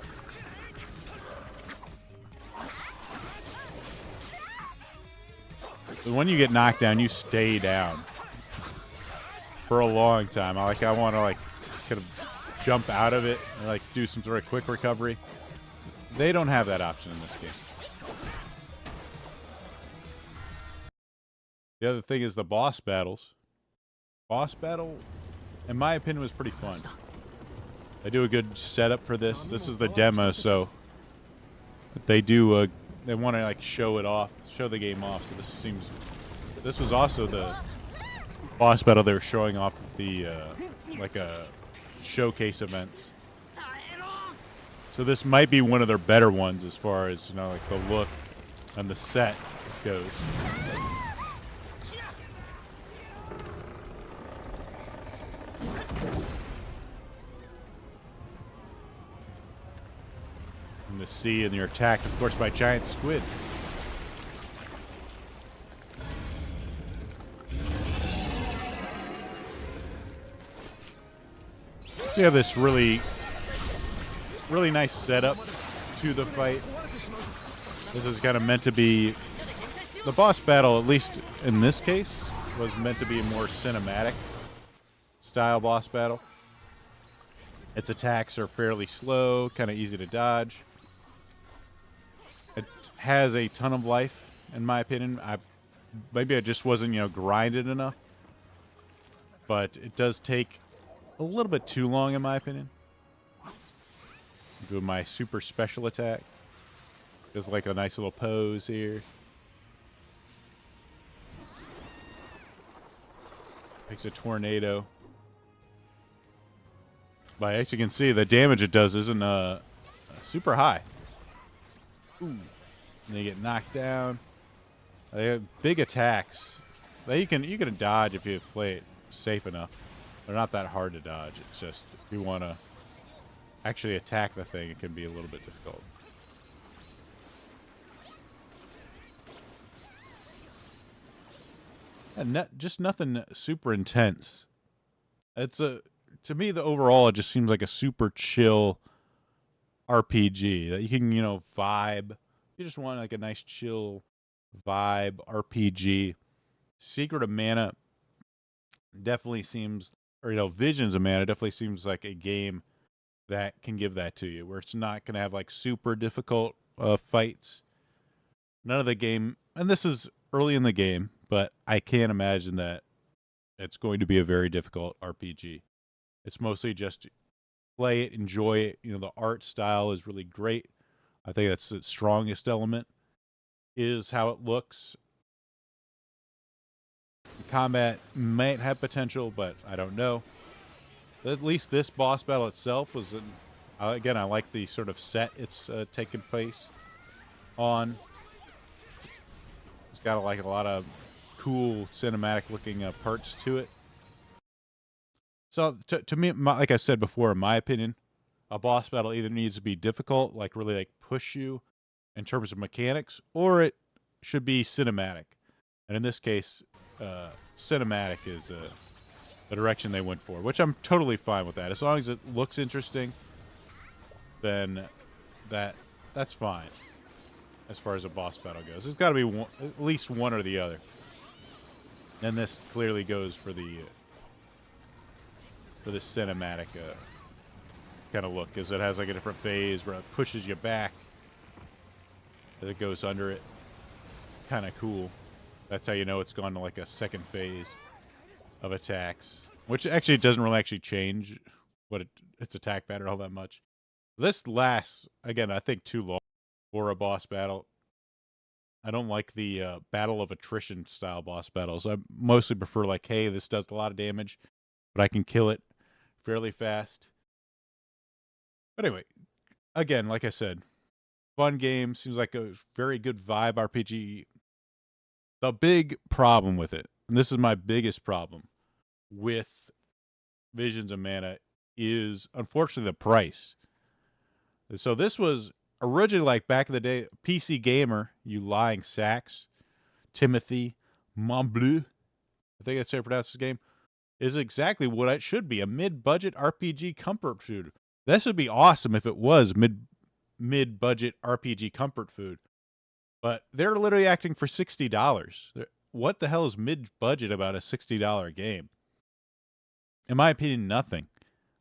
So when you get knocked down, you stay down for a long time. I want to kind of jump out of it and like do some sort of quick recovery. They don't have that option in this game. The other thing is the boss battles. Boss battle, in my opinion, was pretty fun. They do a good setup for this. This is the demo, so they do. They want to like show it off, show the game off. So this was also the boss battle they were showing off at the showcase events. So this might be one of their better ones as far as like the look and the set goes. In the sea, and you're attacked, of course, by giant squid. So you have this really nice setup to the fight. This is kind of meant to be the boss battle, at least in this case, was meant to be a more cinematic style boss battle. Its attacks are fairly slow, kind of easy to dodge. It has a ton of life, in my opinion. Maybe I just wasn't, grinded enough. But it does take a little bit too long, in my opinion. I'm doing my super special attack. Just like a nice little pose here. Makes a tornado. But as you can see, the damage it does isn't super high. Ooh. And they get knocked down. They have big attacks. You can dodge if you play it safe enough. They're not that hard to dodge. It's just if you want to actually attack the thing, it can be a little bit difficult. And just nothing super intense. To me, the overall, it just seems like a super chill RPG that you can, vibe. You just want like a nice chill vibe RPG. Secret of Mana definitely seems, or Visions of Mana definitely seems like a game that can give that to you, where it's not going to have like super difficult fights. None of the game, and this is early in the game, but I can't imagine that it's going to be a very difficult RPG. It's mostly just play it, enjoy it. The art style is really great. I think that's the strongest element, is how it looks. The combat might have potential, but I don't know. At least this boss battle itself was, again, I like the sort of set it's taking place on. It's got like a lot of cool cinematic looking parts to it. So to me, like I said before, in my opinion, a boss battle either needs to be difficult, like really like push you in terms of mechanics, or it should be cinematic. And in this case, cinematic is the direction they went for, which I'm totally fine with that. As long as it looks interesting, then that's fine. As far as a boss battle goes, it's got to be at least one or the other. And this clearly goes for the cinematic kind of look, because it has like a different phase where it pushes you back as it goes under it. Kind of cool. That's how you know it's gone to like a second phase of attacks, which actually doesn't really actually change what its attack pattern all that much. This lasts, again, I think too long for a boss battle. I don't like the battle of attrition style boss battles. I mostly prefer like, hey, this does a lot of damage, but I can kill it fairly fast. But anyway, again, like I said, fun game. Seems like a very good vibe RPG. The big problem with it, and this is my biggest problem with Visions of Mana, is unfortunately the price. So this was originally, like back in the day, PC Gamer, you lying sacks, Timothy Montbleu, I think that's how you pronounce this game, is exactly what it should be, a mid-budget RPG comfort food. This would be awesome if it was mid-budget RPG comfort food. But they're literally acting for $60. What the hell is mid-budget about a $60 game? In my opinion, nothing.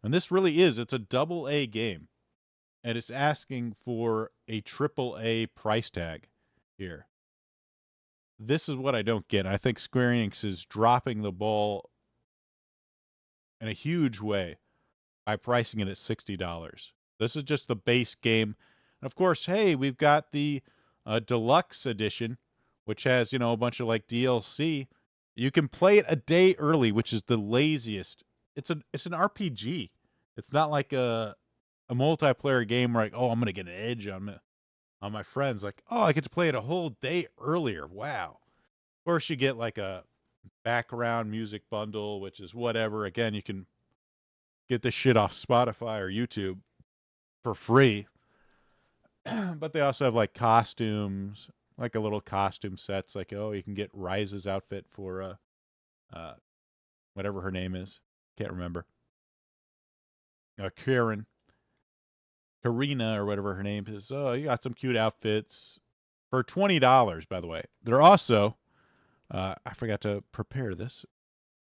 And this really is. It's a double-A game. And it's asking for a triple-A price tag here. This is what I don't get. I think Square Enix is dropping the ball in a huge way by pricing it at $60. This is just the base game. And of course, hey, we've got the deluxe edition, which has, a bunch of like DLC. You can play it a day early, which is the laziest. It's an RPG. It's not like a multiplayer game where, like, oh, I'm gonna get an edge on my friends. Like, oh, I get to play it a whole day earlier. Wow. Of course, you get like a background music bundle, which is whatever. Again, you can get this shit off Spotify or YouTube for free. But they also have like costumes, like a little costume sets. Like, oh, you can get Rise's outfit for whatever her name is. Can't remember. Karina or whatever her name is. Oh, you got some cute outfits for $20, by the way. They're also, I forgot to prepare this.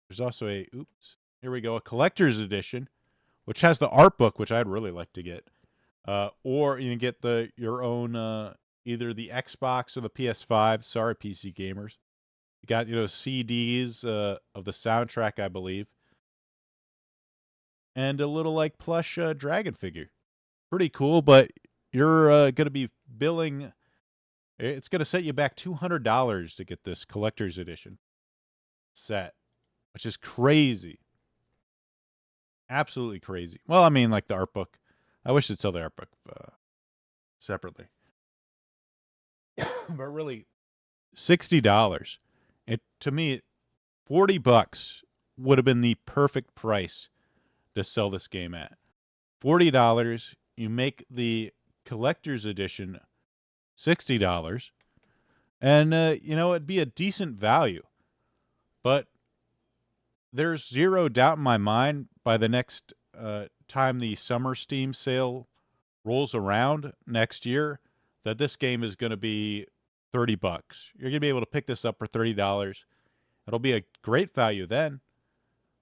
There's also here we go, a collector's edition, which has the art book, which I'd really like to get. Or you can get your own, either the Xbox or the PS5. Sorry, PC gamers. You got, CDs of the soundtrack, I believe. And a little, like, plush dragon figure. Pretty cool, but you're going to be billing. It's going to set you back $200 to get this collector's edition set, which is crazy. Absolutely crazy. Well, I mean, like the art book. I wish they'd sell the art book separately. But really, $60. To me, $40 would have been the perfect price to sell this game at. $40. You make the collector's edition $60, and it'd be a decent value. But there's zero doubt in my mind by the next time the summer Steam sale rolls around next year that this game is going to be $30. You're going to be able to pick this up for $30. It'll be a great value then.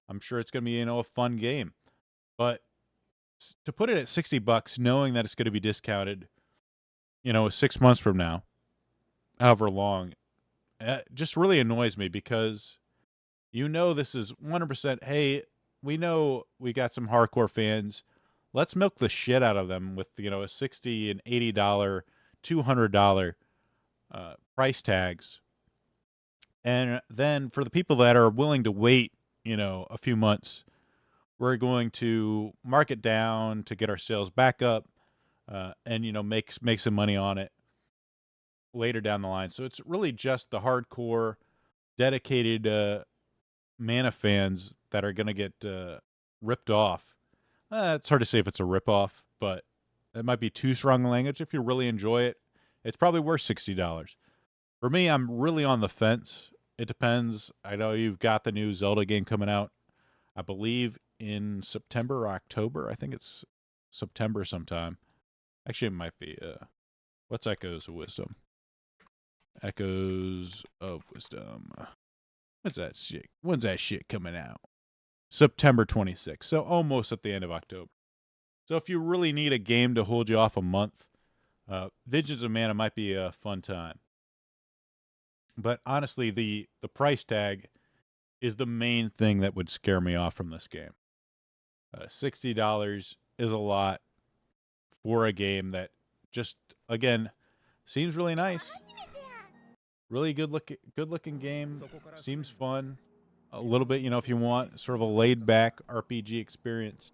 I'm sure it's going to be, a fun game. But to put it at $60, knowing that it's going to be discounted, 6 months from now, however long, just really annoys me, because this is 100%, hey, we know we got some hardcore fans. Let's milk the shit out of them with, you know, a $60 and $80, $200 price tags. And then for the people that are willing to wait, you know, a few months, we're going to mark it down to get our sales back up, and, you know, make some money on it later down the line. So it's really just the hardcore, dedicated Mana fans that are going to get ripped off. It's hard to say if it's a rip-off, but it might be too strong a language. If you really enjoy it, it's probably worth $60. For me, I'm really on the fence. It depends. I know you've got the new Zelda game coming out, I believe, in September or October. I think it's September sometime. Actually, it might be. What's Echoes of Wisdom? Echoes of Wisdom. When's that shit coming out? September 26th. So almost at the end of October. So if you really need a game to hold you off a month, Visions of Mana might be a fun time. But honestly, the price tag is the main thing that would scare me off from this game. $60 is a lot for a game that just, again, seems really nice. Really good looking game. Seems fun. A little bit, you know, if you want sort of a laid back RPG experience.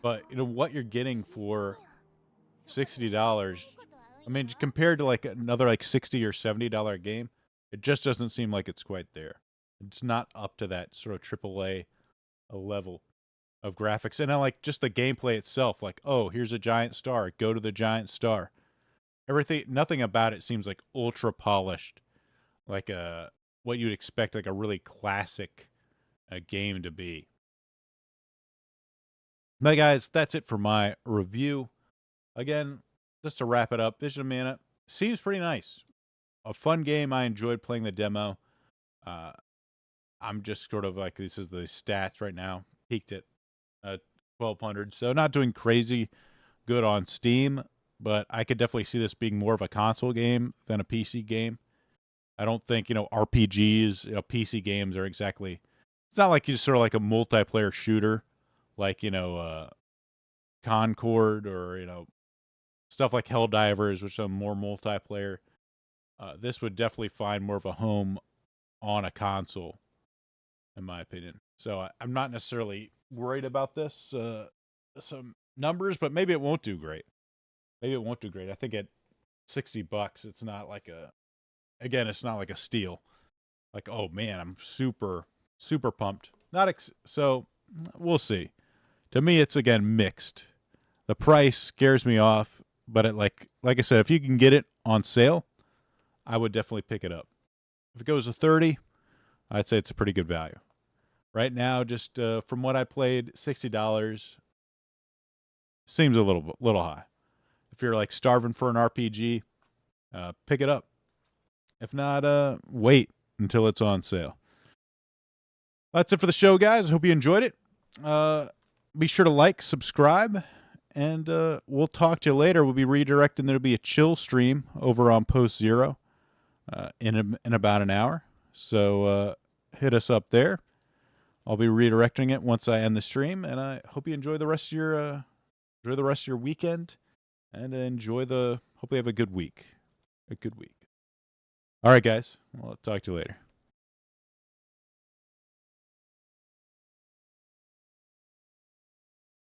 But, you know, what you're getting for $60, I mean, compared to like another like $60 or $70 game, it just doesn't seem like it's quite there. It's not up to that sort of AAA level of graphics. And I like just the gameplay itself, like, oh, here's a giant star, go to the giant star. Everything, nothing about it seems like ultra polished, like what you'd expect like a really classic game to be. But guys, that's it for my review. Again, just to wrap it up, Vision of Mana seems pretty nice. A fun game. I enjoyed playing the demo. I'm just sort of like, this is the stats right now. Peaked at 1,200. So not doing crazy good on Steam, but I could definitely see this being more of a console game than a PC game. I don't think, you know, RPGs, you know, PC games are exactly, it's not like you sort of like a multiplayer shooter, like, you know, Concord or, you know, stuff like Helldivers, which are more multiplayer. This would definitely find more of a home on a console, in my opinion. So I'm not necessarily worried about this, some numbers, but maybe it won't do great. Maybe it won't do great. I think at $60, it's not like a, again, it's not like a steal. Like, oh man, I'm super pumped. So we'll see. To me, it's again mixed. The price scares me off, but it, like I said, if you can get it on sale, I would definitely pick it up. If it goes to 30, I'd say it's a pretty good value. Right now, just from what I played, $60 seems a little high. If you're like starving for an RPG, pick it up. If not, wait until it's on sale. That's it for the show, guys. I hope you enjoyed it. Be sure to like, subscribe, and we'll talk to you later. We'll be redirecting. There'll be a chill stream over on Post Zero in about an hour. So hit us up there. I'll be redirecting it once I end the stream, and I hope you enjoy the rest of your weekend, and hope you have a good week. All right, guys. I'll talk to you later.